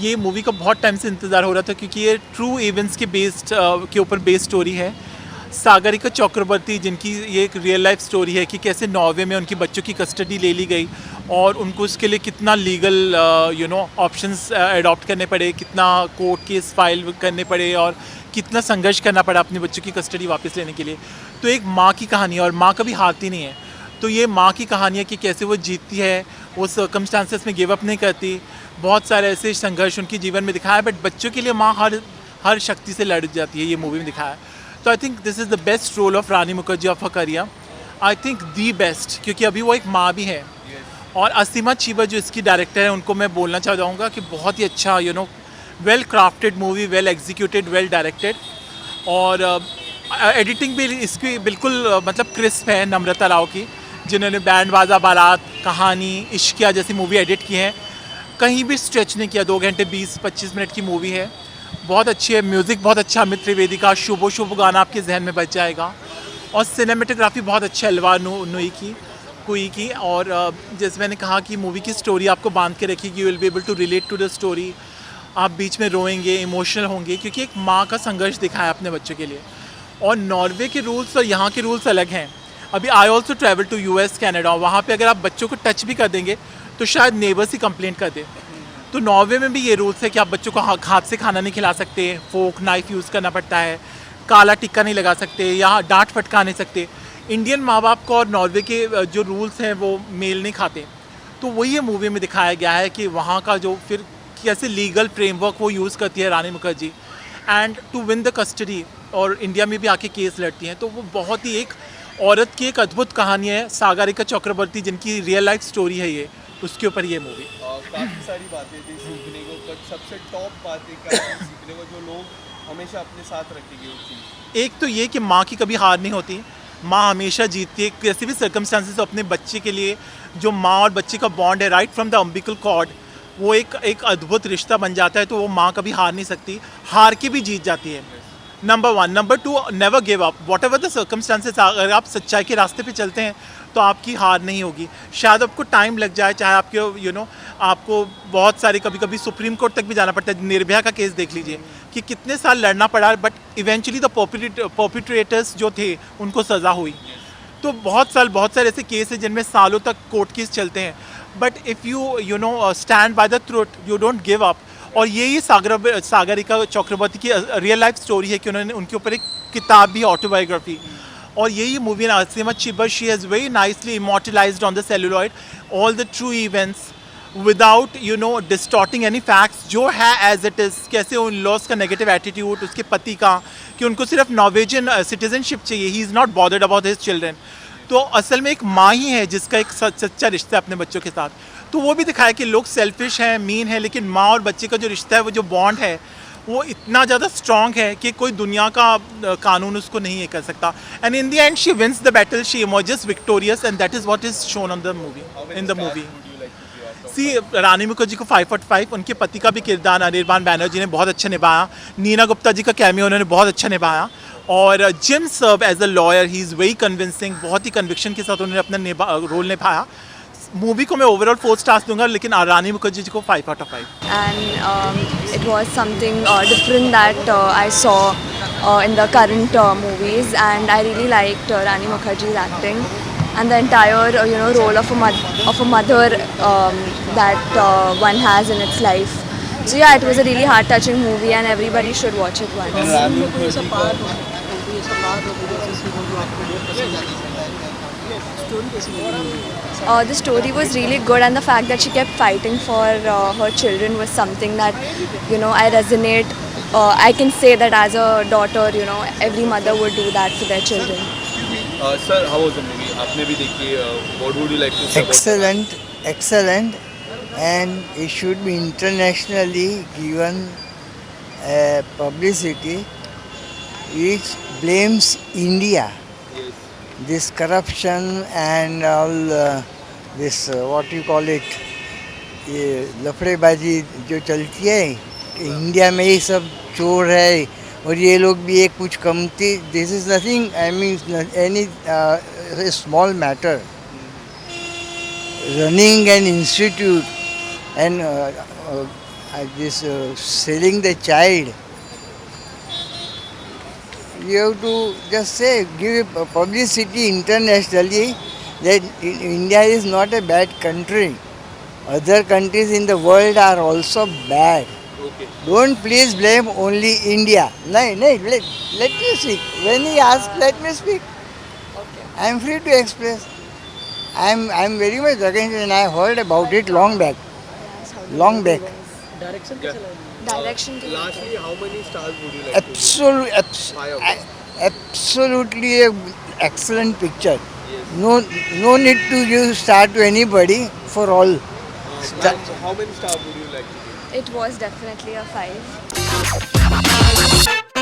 ये मूवी का बहुत टाइम से इंतज़ार हो रहा था, क्योंकि ये ट्रू इवेंट्स के ऊपर बेस्ड स्टोरी है। सागरिका चक्रवर्ती, जिनकी ये एक रियल लाइफ स्टोरी है कि कैसे नॉर्वे में उनके बच्चों की कस्टडी ले ली गई और उनको उसके लिए कितना लीगल ऑप्शंस अडॉप्ट करने पड़े, कितना कोर्ट केस फाइल करने पड़े और कितना संघर्ष करना पड़ा अपने बच्चों की कस्टडी वापस लेने के लिए। तो एक माँ की कहानी है और माँ कभी हारती नहीं है। तो ये माँ की कहानी है कि कैसे वो जीतती है, वो सर्कमस्टांसेस में गिव अप नहीं करती। बहुत सारे ऐसे संघर्ष उनके जीवन में दिखाया है, बट बच्चों के लिए माँ हर शक्ति से लड़ जाती है, ये मूवी में दिखाया है। तो I think this is the best role of Rani Mukherjee of her career. I think the best, क्योंकि अभी वो एक माँ भी है। और असीमा चीबा जो इसकी डायरेक्टर है, उनको मैं बोलना चाहूँगा कि बहुत ही अच्छा well crafted movie, well executed, well directed. और एडिटिंग भी इसकी बिल्कुल मतलब क्रिस्प है, नम्रता राव की, जिन्होंने बैंड बाजा बारात, कहानी, इश्किया जैसी मूवी एडिट की है। कहीं भी स्ट्रेच नहीं किया, 2 घंटे 20-25 मिनट की मूवी है, बहुत अच्छी है। म्यूज़िक बहुत अच्छा, अमित त्रिवेदी का शुभो शुभ गाना आपके जहन में बच जाएगा। और सिनेमेटोग्राफी बहुत अच्छा है अलवा नुई की। और जैसे मैंने कहा कि मूवी की स्टोरी आपको बांध के रखेगी, you will be able to relate to the story. आप बीच में रोएंगे, इमोशनल होंगे, क्योंकि एक माँ का संघर्ष दिखाया है अपने बच्चों के लिए। और नॉर्वे के रूल्स और यहाँ के रूल्स अलग हैं। अभी I also travel to US Canada, वहाँ पे अगर आप बच्चों को टच भी कर देंगे तो शायद नेबर्स ही कंप्लेंट कर दे। तो नॉर्वे में भी ये रूल्स है कि आप बच्चों को हाथ से खाना नहीं खिला सकते, फोक नाइफ यूज़ करना पड़ता है, काला टिक्का नहीं लगा सकते, या डांट फटका नहीं सकते। इंडियन माँ बाप को और नॉर्वे के जो रूल्स हैं वो मेल नहीं खाते। तो वही ये मूवी में दिखाया गया है कि वहाँ का जो फिर कैसे लीगल फ्रेमवर्क वो यूज़ करती है Rani Mukherjee, and to win the custody, और इंडिया में भी आके केस लड़ती हैं। तो वो बहुत ही एक औरत की एक अद्भुत कहानी है, सागरिका चक्रवर्ती, जिनकी रियल लाइफ स्टोरी है ये, उसके ऊपर ये मूवी। काफ़ी सारी बातें थी सीखने को, बट सबसे टॉप बातें क्या थी सीखने को जो लोग हमेशा अपने साथ रखेंगे वो चीज़? एक तो ये कि माँ की कभी हार नहीं होती, माँ हमेशा जीतती है किसी भी सर्कमस्टांसेस। अपने बच्चे के लिए जो माँ और बच्चे का बॉन्ड है, right from the umbilical cord, वो एक अद्भुत रिश्ता बन जाता है। तो वो माँ कभी हार नहीं सकती, हार के भी जीत जाती है, number 1। Number 2, never give up what ever the circumstances. अगर आप सच्चाई के रास्ते पे चलते हैं तो आपकी हार नहीं होगी। शायद आपको टाइम लग जाए, चाहे आपके आपको बहुत सारे, कभी कभी सुप्रीम कोर्ट तक भी जाना पड़ता है। निर्भया का केस देख लीजिए कि कितने साल लड़ना पड़ा, बट इवेंचुअली द परपिट्रेटर्स जो थे उनको सज़ा हुई। तो बहुत सारे ऐसे केस हैं जिनमें सालों तक कोर्ट केस चलते हैं, but if you stand by the truth, you don't give up. और यही सागरिका चक्रवर्ती की रियल लाइफ स्टोरी है कि उन्होंने उनके ऊपर एक किताब भी, ऑटोबायोग्राफी। और यही movie Ashima Chibber, she has very nicely immortalised on the celluloid all the true events without distorting any facts, जो है एज इट इज़। कैसे उन लॉस का नेगेटिव एटीट्यूड उसके पति का, कि उनको सिर्फ नॉर्वेजियन सिटीजनशिप चाहिए, he is not bothered about his children. तो असल में एक माँ ही है जिसका एक सच्चा रिश्ता है अपने बच्चों के साथ। तो वो भी दिखाया कि लोग सेल्फिश हैं, मीन है, लेकिन माँ और बच्चे का जो रिश्ता है, वो जो बॉन्ड है, वो इतना ज़्यादा स्ट्रॉन्ग है कि कोई दुनिया का कानून उसको नहीं ये कर सकता। And in the end she wins the battle, she emerges victorious, and that is what is shown on the movie, in the movie. See, Rani Mukherjee को 5/5, उनके पति का भी किरदार अनिर्बान बैनर्जी ने बहुत अच्छा निभाया। नीना गुप्ता जी का कैमियो उन्होंने बहुत अच्छा निभाया। और Jim serve as a lawyer, he is very convincing, बहुत ही कन्विक्शन के साथ उन्होंने अपना रोल निभाया। मूवी को मैं ओवरऑल 4 स्टार्स दूंगा, लेकिन रानी मुखर्जी जी को 5/5। And it was something different that I saw in the current movies, and I really liked Rani Mukherjee's acting and the entire role of a mother that one has in its life. So yeah, it was a really heart touching movie and everybody should watch it once. The story was really good, and the fact that she kept fighting for her children was something that I resonate. I can say that as a daughter, every mother would do that for their children. Sir, how was the movie? आपने भी देखी, what would you like to say? Excellent, and it should be internationally given publicity which blames India. Yes. This corruption and all this what you call it, ये लफड़ेबाजी जो चलती है कि India में ही सब चोर है और ये लोग भी एक कुछ कमती, this is nothing, I mean any small matter. Running an institute and this selling the child. You have to just say, give publicity internationally that India is not a bad country. Other countries in the world are also bad. Okay. Don't please blame only India. No, let me speak. When he asks, let me speak. I am free to express. I am very much against it and I heard about it long back. Long back. Direction. Lastly, how many stars would you like to give? Absolutely a excellent picture. No need to give star to anybody for all. Ma'am, how many stars would you like to give? It was definitely a 5.